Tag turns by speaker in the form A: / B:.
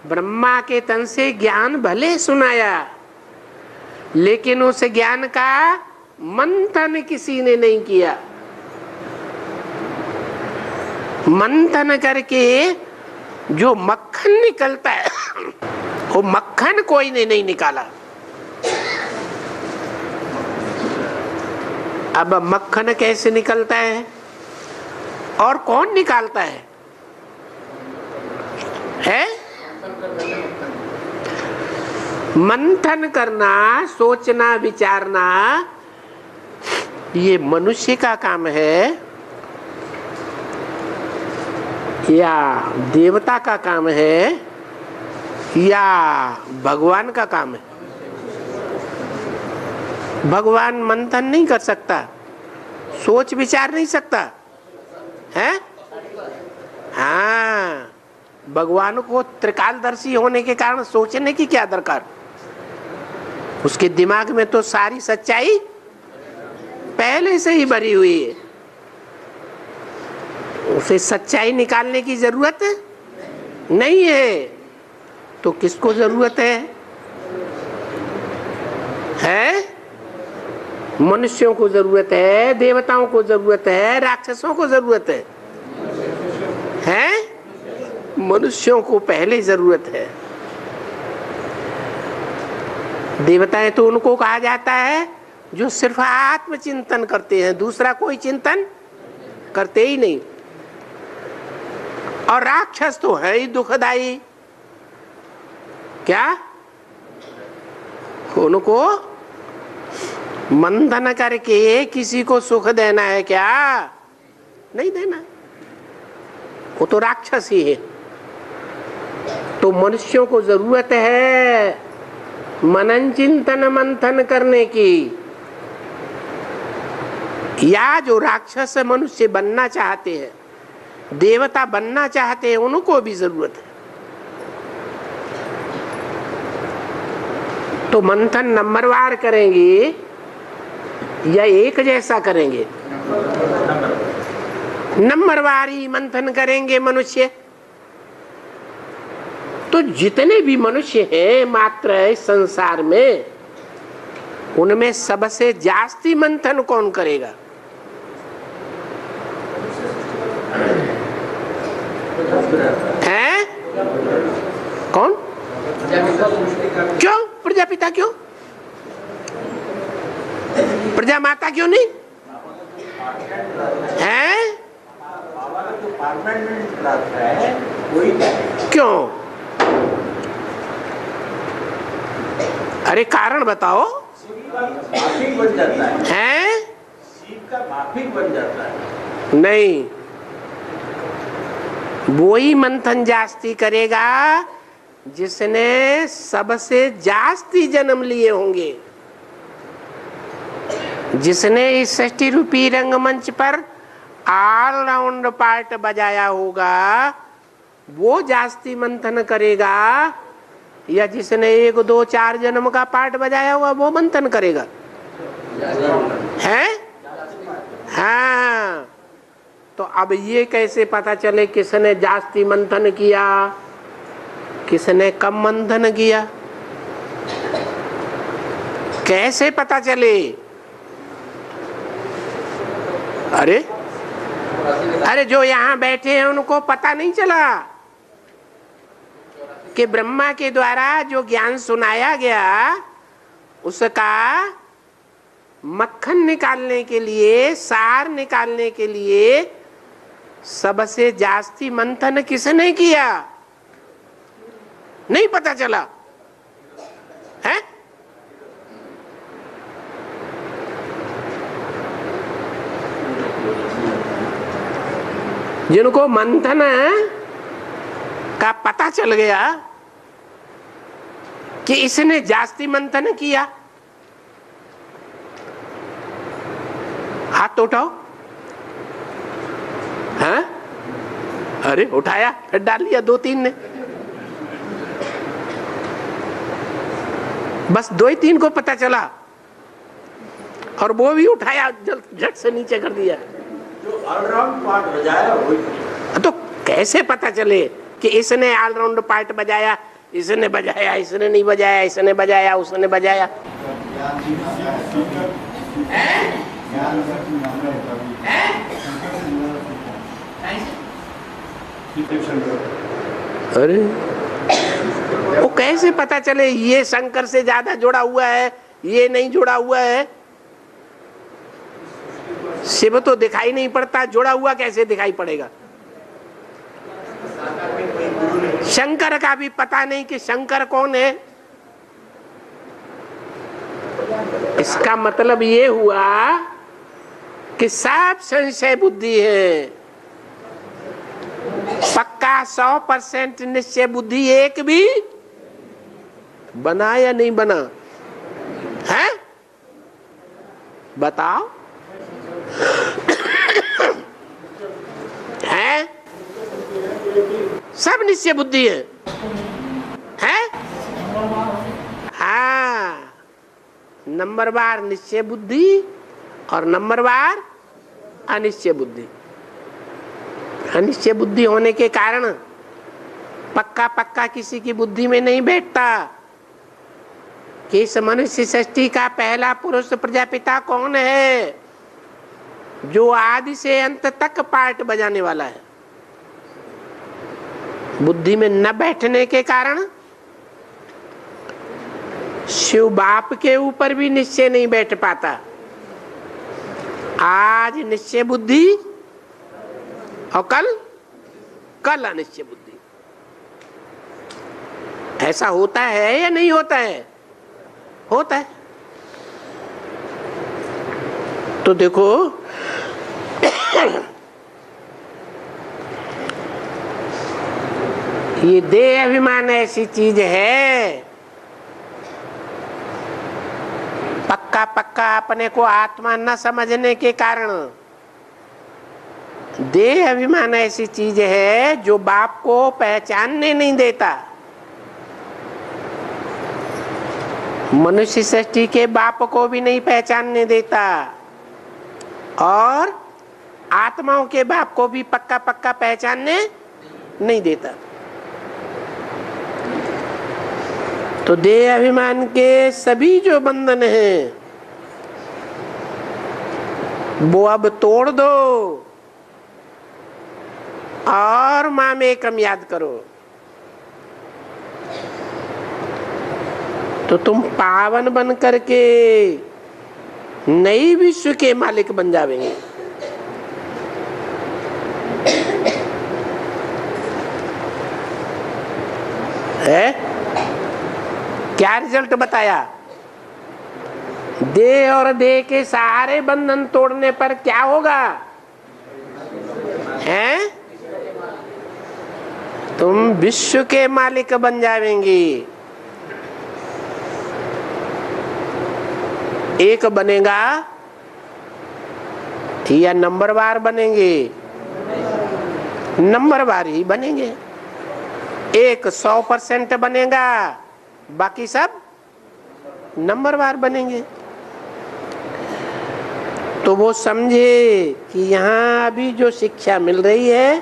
A: ब्रह्मा के तन से ज्ञान भले सुनाया, लेकिन उस ज्ञान का मंथन किसी ने नहीं किया। मंथन करके जो मक्खन निकलता है वो मक्खन कोई ने नहीं निकाला। अब मक्खन कैसे निकलता है और कौन निकालता है? मंथन करना, सोचना, विचारना ये मनुष्य का काम है या देवता का काम है या भगवान का काम है? भगवान मंथन नहीं कर सकता, सोच विचार नहीं सकता है? हाँ, भगवान को त्रिकालदर्शी होने के कारण सोचने की क्या दरकार? उसके दिमाग में तो सारी सच्चाई पहले से ही भरी हुई है, उसे सच्चाई निकालने की जरूरत नहीं है। तो किसको जरूरत है? मनुष्यों को जरूरत है, देवताओं को जरूरत है, राक्षसों को जरूरत है? मनुष्यों को पहले जरूरत है। देवताएं तो उनको कहा जाता है जो सिर्फ आत्मचिंतन करते हैं, दूसरा कोई चिंतन करते ही नहीं। और राक्षस तो है ही दुखदाई। क्या उनको मंथन करके किसी को सुख देना है क्या? नहीं देना, वो तो राक्षस ही है। तो मनुष्यों को जरूरत है मनन चिंतन मंथन करने की। या जो राक्षस मनुष्य बनना चाहते हैं, देवता बनना चाहते हैं, उनको भी जरूरत है। तो मंथन नंबरवार करेंगे या एक जैसा करेंगे? नंबरवार ही मंथन करेंगे मनुष्य। तो जितने भी मनुष्य हैं मात्र इस संसार में, उनमें सबसे जास्ती मंथन कौन करेगा? है कौन? क्यों प्रजापिता? क्यों प्रजा माता? क्यों नहीं है? क्यों? अरे कारण बताओ। है नहीं, वो ही मंथन जास्ती करेगा जिसने सबसे जास्ती जन्म लिए होंगे, जिसने इस 60 रूपी रंगमंच पर ऑलराउंड पार्ट बजाया होगा, वो जास्ती मंथन करेगा। या जिसने 1, 2, 4 जन्म का पार्ट बजाया होगा वो मंथन करेगा? है? हाँ। तो अब ये कैसे पता चले किसने जास्ती मंथन किया, किसने कम मंथन किया? कैसे पता चले? अरे जो यहाँ बैठे हैं उनको पता नहीं चला कि ब्रह्मा के द्वारा जो ज्ञान सुनाया गया उसका मक्खन निकालने के लिए, सार निकालने के लिए सबसे जास्ती मंथन किसने किया? नहीं पता चला है? जिनको मंथन का पता चल गया कि इसने जास्ती मंथन किया, हाथ तो उठाओ। हाँ? अरे उठाया, फिर डाल लिया 2-3 ने। बस 2-3 को पता चला और वो भी उठाया, झट से नीचे कर दिया।
B: जो ऑलराउंड पार्ट बजाया वही।
A: तो कैसे पता चले कि इसने ऑलराउंड पार्ट बजाया, इसने बजाया, इसने नहीं बजाया, इसने बजाया, उसने बजाया। अरे वो कैसे पता चले ये शंकर से ज्यादा जुड़ा हुआ है, ये नहीं जुड़ा हुआ है? शिव तो दिखाई नहीं पड़ता, जुड़ा हुआ कैसे दिखाई पड़ेगा? शंकर का भी पता नहीं कि शंकर कौन है। इसका मतलब ये हुआ कि सब संशय बुद्धि है। पक्का 100% निश्चय बुद्धि एक भी बना या नहीं बना है? बताओ। है? सब निश्चय बुद्धि है? हाँ, नंबरवार निश्चय बुद्धि और नंबरवार अनिश्चय बुद्धि। अनिश्चय बुद्धि होने के कारण पक्का पक्का किसी की बुद्धि में नहीं बैठता कि इस मनुष्य सृष्टि का पहला पुरुष प्रजापिता कौन है, जो आदि से अंत तक पार्ट बजाने वाला है। बुद्धि में न बैठने के कारण शिव बाप के ऊपर भी निश्चय नहीं बैठ पाता। आज निश्चय बुद्धि और कल अनिश्चय बुद्धि। ऐसा होता है या नहीं होता है? होता है। तो देखो ये देह अभिमान ऐसी चीज है, पक्का पक्का अपने को आत्मा न समझने के कारण देह अभिमान ऐसी चीज है जो बाप को पहचानने नहीं देता। मनुष्य सृष्टि के बाप को भी नहीं पहचानने देता और आत्माओं के बाप को भी पक्का पक्का पहचानने नहीं देता। तो देह अभिमान के सभी जो बंधन हैं वो अब तोड़ दो और मामेकम याद करो, तो तुम पावन बन करके नई विश्व के मालिक बन जावेंगे। है? क्या रिजल्ट बताया? देह और देह के सारे बंधन तोड़ने पर क्या होगा? हैं? तुम विश्व के मालिक बन जाएंगे। एक बनेगा या नंबरवार बनेंगे? नंबरवार ही बनेंगे। एक 100% बनेगा, बाकी सब नंबरवार बनेंगे। तो वो समझे कि यहाँ अभी जो शिक्षा मिल रही है